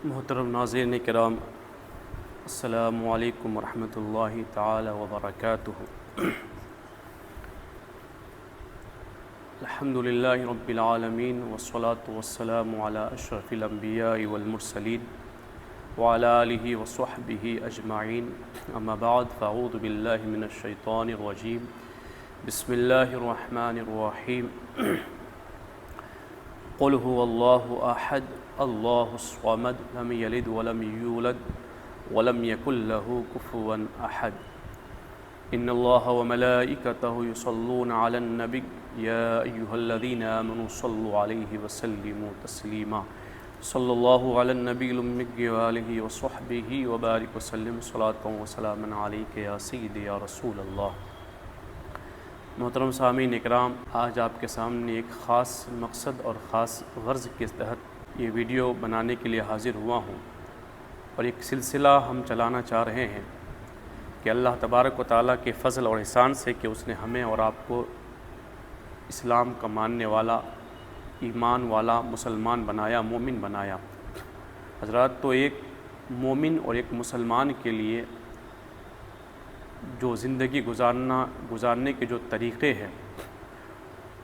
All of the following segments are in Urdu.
محترم ناظرین کرام، السلام علیکم ورحمۃ اللہ تعالی وبرکاتہ۔ الحمد للہ رب العالمین والصلاة والسلام علی اشرف الانبیاء والمرسلین وعلی آلہ وصحبہ اجمعین، اما بعد فاعوذ باللہ من الشیطان الرجیم، بسم اللہ الرحمن الرحیم۔ قل هو اللہ احد اللہ الصمد لم یلد ولم یولد ولم یکن له کفوا احد۔ ان اللہ وملائکتہ یصلون علی النبی یا ایہا الذین آمنوا صلوا علیہ وسلموا تسلیما۔ صلی اللہ علی النبی الأمی وآلہ وصحبہ وبارک وسلم صلاۃ وسلاما علیک یا سیدی یا رسول اللہ۔ محترم سامعین اکرام، آج آپ کے سامنے ایک خاص مقصد اور خاص غرض کے تحت یہ ویڈیو بنانے کے لیے حاضر ہوا ہوں، اور ایک سلسلہ ہم چلانا چاہ رہے ہیں کہ اللہ تبارک و تعالیٰ کے فضل اور احسان سے کہ اس نے ہمیں اور آپ کو اسلام کا ماننے والا، ایمان والا مسلمان بنایا، مومن بنایا۔ حضرات، تو ایک مومن اور ایک مسلمان کے لیے جو زندگی گزارنے کے جو طریقے ہیں،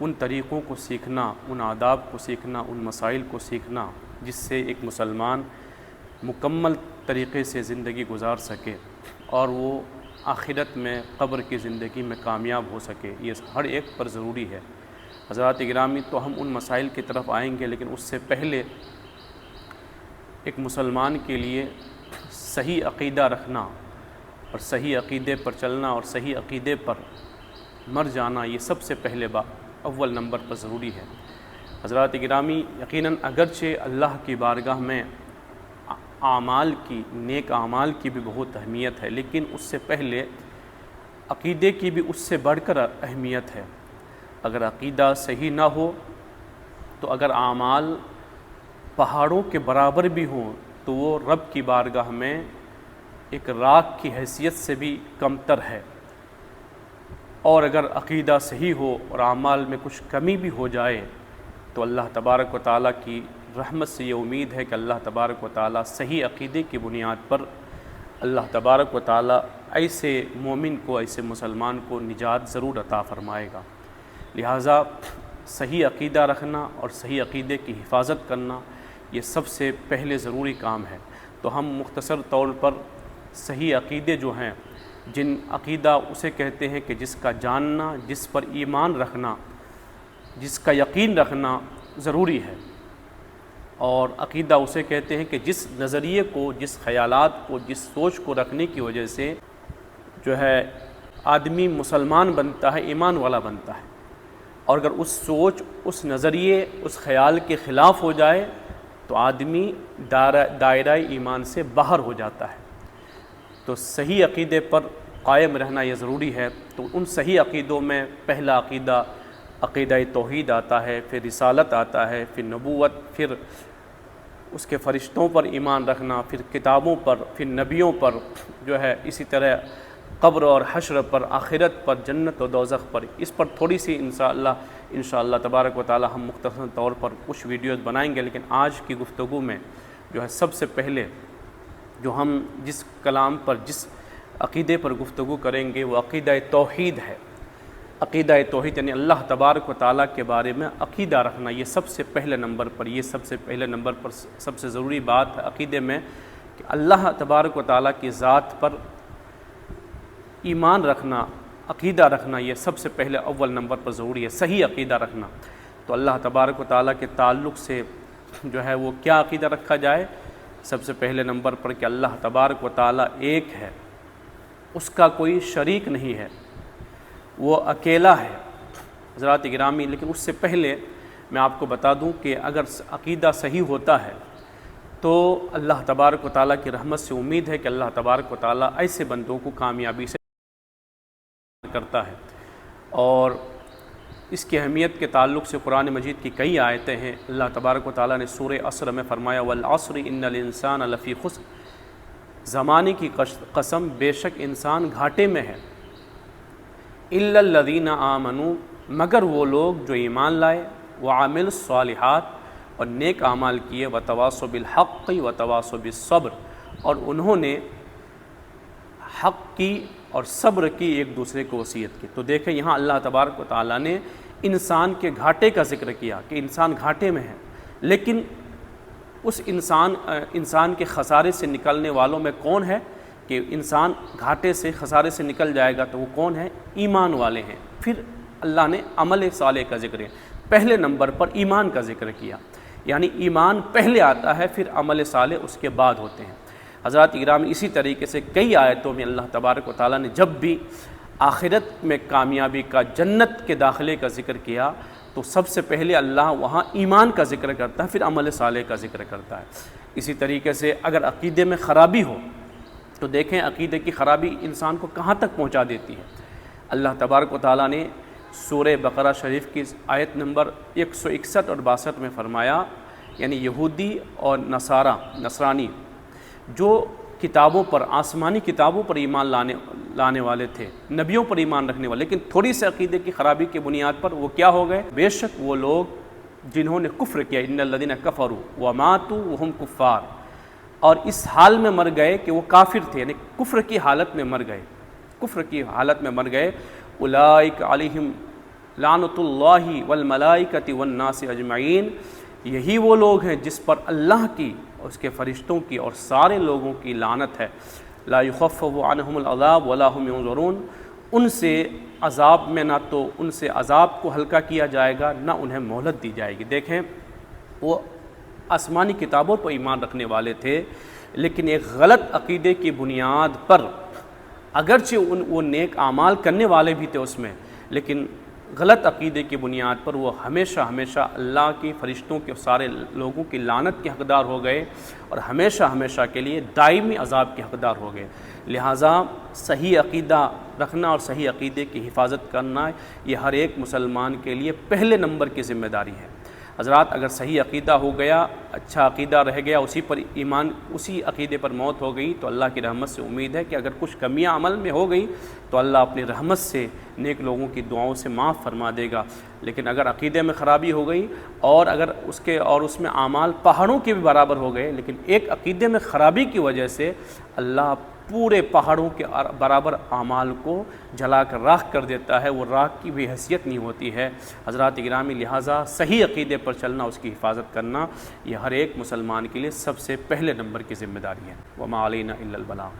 ان طریقوں کو سیکھنا، ان آداب کو سیکھنا، ان مسائل کو سیکھنا جس سے ایک مسلمان مکمل طریقے سے زندگی گزار سکے اور وہ آخرت میں قبر کی زندگی میں کامیاب ہو سکے، یہ ہر ایک پر ضروری ہے۔ حضرات گرامی، تو ہم ان مسائل کی طرف آئیں گے، لیکن اس سے پہلے ایک مسلمان کے لیے صحیح عقیدہ رکھنا اور صحیح عقیدے پر چلنا اور صحیح عقیدے پر مر جانا، یہ سب سے پہلے اول نمبر پر ضروری ہے۔ حضرات گرامی، یقیناً اگرچہ اللہ کی بارگاہ میں اعمال کی، نیک اعمال کی بھی بہت اہمیت ہے، لیکن اس سے پہلے عقیدے کی بھی اس سے بڑھ کر اہمیت ہے۔ اگر عقیدہ صحیح نہ ہو تو اگر اعمال پہاڑوں کے برابر بھی ہوں تو وہ رب کی بارگاہ میں ایک راکھ کی حیثیت سے بھی کمتر ہے، اور اگر عقیدہ صحیح ہو اور اعمال میں کچھ کمی بھی ہو جائے تو اللہ تبارک و تعالیٰ کی رحمت سے یہ امید ہے کہ اللہ تبارک و تعالیٰ صحیح عقیدے کی بنیاد پر اللہ تبارک و تعالیٰ ایسے مومن کو، ایسے مسلمان کو نجات ضرور عطا فرمائے گا۔ لہٰذا صحیح عقیدہ رکھنا اور صحیح عقیدے کی حفاظت کرنا یہ سب سے پہلے ضروری کام ہے۔ تو ہم مختصر طور پر صحیح عقیدے جو ہیں، جن عقیدہ اسے کہتے ہیں کہ جس کا جاننا، جس پر ایمان رکھنا، جس کا یقین رکھنا ضروری ہے، اور عقیدہ اسے کہتے ہیں کہ جس نظریے کو، جس خیالات کو، جس سوچ کو رکھنے کی وجہ سے جو ہے آدمی مسلمان بنتا ہے، ایمان والا بنتا ہے، اور اگر اس سوچ، اس نظریے، اس خیال کے خلاف ہو جائے تو آدمی دائرہ ایمان سے باہر ہو جاتا ہے۔ تو صحیح عقیدے پر قائم رہنا یہ ضروری ہے۔ تو ان صحیح عقیدوں میں پہلا عقیدہ عقیدہ توحید آتا ہے، پھر رسالت آتا ہے، پھر نبوت، پھر اس کے فرشتوں پر ایمان رکھنا، پھر کتابوں پر، پھر نبیوں پر جو ہے، اسی طرح قبر اور حشر پر، آخرت پر، جنت و دوزخ پر۔ اس پر تھوڑی سی انشاءاللہ تبارک و تعالی ہم مختصر طور پر کچھ ویڈیوز بنائیں گے، لیکن آج کی گفتگو میں جو ہے سب سے پہلے جو ہم جس کلام پر، جس عقیدے پر گفتگو کریں گے وہ عقیدہ توحید ہے۔ عقیدہ توحید یعنی اللہ تبارک و تعالیٰ کے بارے میں عقیدہ رکھنا، یہ سب سے پہلے نمبر پر، یہ سب سے پہلے نمبر پر سب سے ضروری بات ہے عقیدے میں، کہ اللہ تبارک و تعالیٰ کی ذات پر ایمان رکھنا، عقیدہ رکھنا، یہ سب سے پہلے اول نمبر پر ضروری ہے، صحیح عقیدہ رکھنا۔ تو اللہ تبارک و تعالیٰ کے تعلق سے جو ہے وہ کیا عقیدہ رکھا جائے؟ سب سے پہلے نمبر پر کہ اللہ تبارک و تعالیٰ ایک ہے، اس کا کوئی شریک نہیں ہے، وہ اکیلا ہے۔ حضرات گرامی، لیکن اس سے پہلے میں آپ کو بتا دوں کہ اگر عقیدہ صحیح ہوتا ہے تو اللہ تبارک و تعالیٰ کی رحمت سے امید ہے کہ اللہ تبارک و تعالیٰ ایسے بندوں کو کامیابی سے کرتا ہے، اور اس کی اہمیت کے تعلق سے قرآن مجید کی کئی آیتیں ہیں۔ اللہ تبارک و تعالیٰ نے سورہ عصر میں فرمایا والعصر ان الانسان لفی خسر، زمانے کی قسم بے شک انسان گھاٹے میں ہے، الا الذین آمنوا، مگر وہ لوگ جو ایمان لائے، وعملوا الصالحات، اور نیک اعمال کیے، وتواصوا بالحق وتواصوا بالصبر، اور انہوں نے حق کی اور صبر کی ایک دوسرے کو وصیت کی۔ تو دیکھیں یہاں اللہ تبارک و تعالیٰ نے انسان کے گھاٹے کا ذکر کیا کہ انسان گھاٹے میں ہے، لیکن اس انسان کے خسارے سے نکلنے والوں میں کون ہے کہ انسان گھاٹے سے خسارے سے نکل جائے گا، تو وہ کون ہے؟ ایمان والے ہیں۔ پھر اللہ نے عمل صالح کا ذکر ہے، پہلے نمبر پر ایمان کا ذکر کیا، یعنی ایمان پہلے آتا ہے، پھر عمل صالح اس کے بعد ہوتے ہیں۔ حضرات اکرام، اسی طریقے سے کئی آیتوں میں اللہ تبارک و تعالیٰ نے جب بھی آخرت میں کامیابی کا، جنت کے داخلے کا ذکر کیا تو سب سے پہلے اللہ وہاں ایمان کا ذکر کرتا ہے، پھر عمل صالح کا ذکر کرتا ہے۔ اسی طریقے سے اگر عقیدے میں خرابی ہو تو دیکھیں عقیدے کی خرابی انسان کو کہاں تک پہنچا دیتی ہے۔ اللہ تبارک و تعالیٰ نے سورہ بقرہ شریف کی آیت نمبر 161 اور 62 میں فرمایا، یعنی یہودی اور نصرانی جو کتابوں پر، آسمانی کتابوں پر ایمان لانے والے تھے، نبیوں پر ایمان رکھنے والے، لیکن تھوڑی سی عقیدے کی خرابی کی بنیاد پر وہ کیا ہو گئے؟ بے شک وہ لوگ جنہوں نے کفر کیا، ان الذین کفروا وماتوا وہم کفار، اور اس حال میں مر گئے کہ وہ کافر تھے، یعنی کفر کی حالت میں مر گئے، اولئک علیہم لعنۃ اللہ والملائکۃ والناس اجمعین، یہی وہ لوگ ہیں جس پر اللہ کی، اس کے فرشتوں کی اور سارے لوگوں کی لعنت ہے۔ لا یخفف عنہم العذاب ولا هم ینظرون، ان سے عذاب میں نہ تو ان سے عذاب کو ہلکا کیا جائے گا، نہ انہیں مہلت دی جائے گی۔ دیکھیں وہ آسمانی کتابوں پر ایمان رکھنے والے تھے، لیکن ایک غلط عقیدے کی بنیاد پر، اگرچہ وہ نیک اعمال کرنے والے بھی تھے اس میں، لیکن غلط عقیدے کی بنیاد پر وہ ہمیشہ اللہ کی، فرشتوں کے، سارے لوگوں کی لعنت کے حقدار ہو گئے، اور ہمیشہ کے لیے دائمی عذاب کے حقدار ہو گئے۔ لہٰذا صحیح عقیدہ رکھنا اور صحیح عقیدے کی حفاظت کرنا یہ ہر ایک مسلمان کے لیے پہلے نمبر کی ذمہ داری ہے۔ حضرات اگر صحیح عقیدہ ہو گیا، اچھا عقیدہ رہ گیا، اسی پر ایمان، اسی عقیدے پر موت ہو گئی، تو اللہ کی رحمت سے امید ہے کہ اگر کچھ کمیاں عمل میں ہو گئی تو اللہ اپنی رحمت سے نیک لوگوں کی دعاؤں سے معاف فرما دے گا۔ لیکن اگر عقیدے میں خرابی ہو گئی اور اگر اس میں اعمال پہاڑوں کے بھی برابر ہو گئے، لیکن ایک عقیدے میں خرابی کی وجہ سے اللہ پورے پہاڑوں کے برابر اعمال کو جلا کر راکھ کر دیتا ہے، وہ راکھ کی بھی حیثیت نہیں ہوتی ہے۔ حضرات اکرامی، لہٰذا صحیح عقیدے پر چلنا، اس کی حفاظت کرنا، یہ ہر ایک مسلمان کے لیے سب سے پہلے نمبر کی ذمہ داری ہے۔ وما علینا الا البلاغ۔